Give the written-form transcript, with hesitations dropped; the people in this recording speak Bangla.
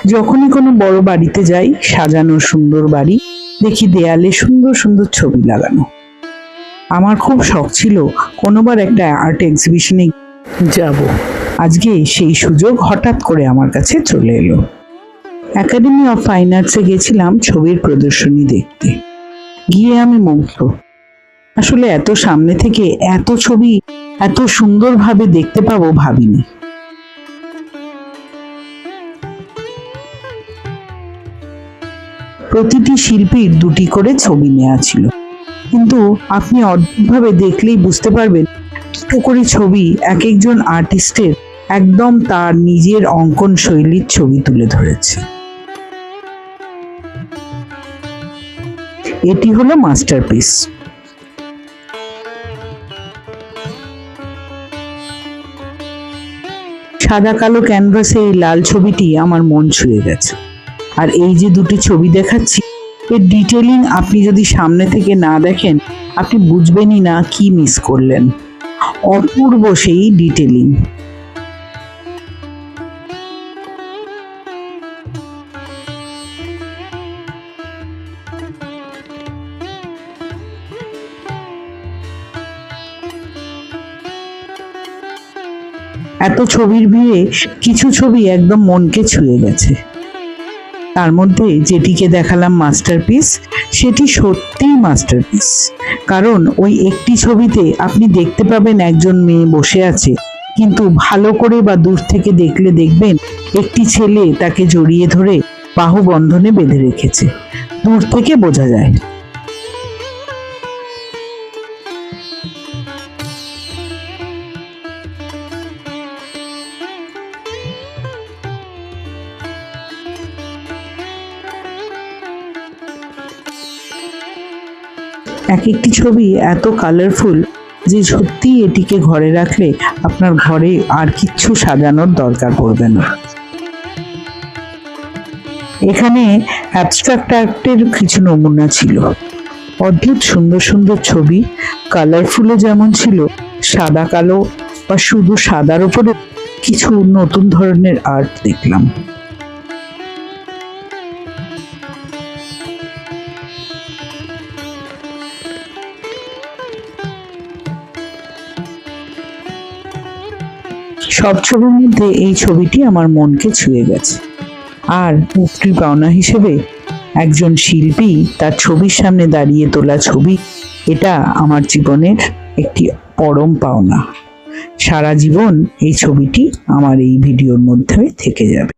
যখনই কোনো বড় বাড়িতে যাই, সাজানো সুন্দর বাড়ি, দেখি দেয়ালে সুন্দর সুন্দর ছবি লাগানো। আমার খুব শখ ছিল কোনোবার একটা আর্ট এক্সিবিশনে যাব। আজকে সেই সুযোগ হঠাৎ করে আমার কাছে চলে এলো। একাডেমি অফ ফাইন আর্টসে গেছিলাম ছবির প্রদর্শনী দেখতে। গিয়ে আমি মুগ্ধ। আসলে এত সামনে থেকে এত ছবি এত সুন্দরভাবে দেখতে পাবো ভাবিনি। প্রতিটি শিল্পীর দুটি করে ছবি নেওয়া ছিল, কিন্তু আপনি অদ্ভুতভাবে দেখলেই বুঝতে পারবেন দুটো করে ছবি এক একজন আর্টিস্টের একদম তার নিজের অঙ্কন শৈলীর ছবি তুলে ধরেছে। এটি হলো মাস্টারপিস। সাদা কালো ক্যানভাসে এই লাল ছবিটি আমার মন ছুঁয়ে গেছে। আর এই যে দুটি ছবি দেখাচ্ছি, এর ডিটেলিং আপনি যদি সামনে থেকে না দেখেন আপনি বুঝবেনই না কি মিস করলেন। অপূর্ব সেই ডিটেলিং। এত ছবির ভিড়ে কিছু ছবি একদম মনকে ছুঁয়ে গেছে। তার মধ্যে যেটিকে দেখালাম মাস্টারপিস, সেটি সত্যিই মাস্টারপিস। কারণ ওই একটি ছবিতে আপনি দেখতে পাবেন একজন মেয়ে বসে আছে, কিন্তু ভালো করে বা দূর থেকে দেখলে দেখবেন একটি ছেলে তাকে জড়িয়ে ধরে বাহু বন্ধনে বেঁধে রেখেছে। দূর থেকে বোঝা যায়। এক একটি ছবি এত কালারফুল যে সত্যি এটিকে ঘরে রাখলে আপনার ঘরে আর কিচ্ছু সাজানোর দরকার পড়বে না। এখানে অ্যাবস্ট্রাক্ট আর্টের কিছু নমুনা ছিল। অদ্ভুত সুন্দর সুন্দর ছবি, কালারফুলও যেমন ছিল, সাদা কালো বা শুধু সাদার উপরে কিছু নতুন ধরনের আর্ট দেখলাম। সব ছবির মধ্যে এই ছবিটি আমার মনকে ছুঁয়ে গেছে। আর মুক্তি পাওনা হিসেবে একজন শিল্পী তার ছবির সামনে দাঁড়িয়ে তোলা ছবি, এটা আমার জীবনের একটি পরম পাওনা। সারা জীবন এই ছবিটি আমার এই ভিডিওর মধ্যে থেকে যাবে।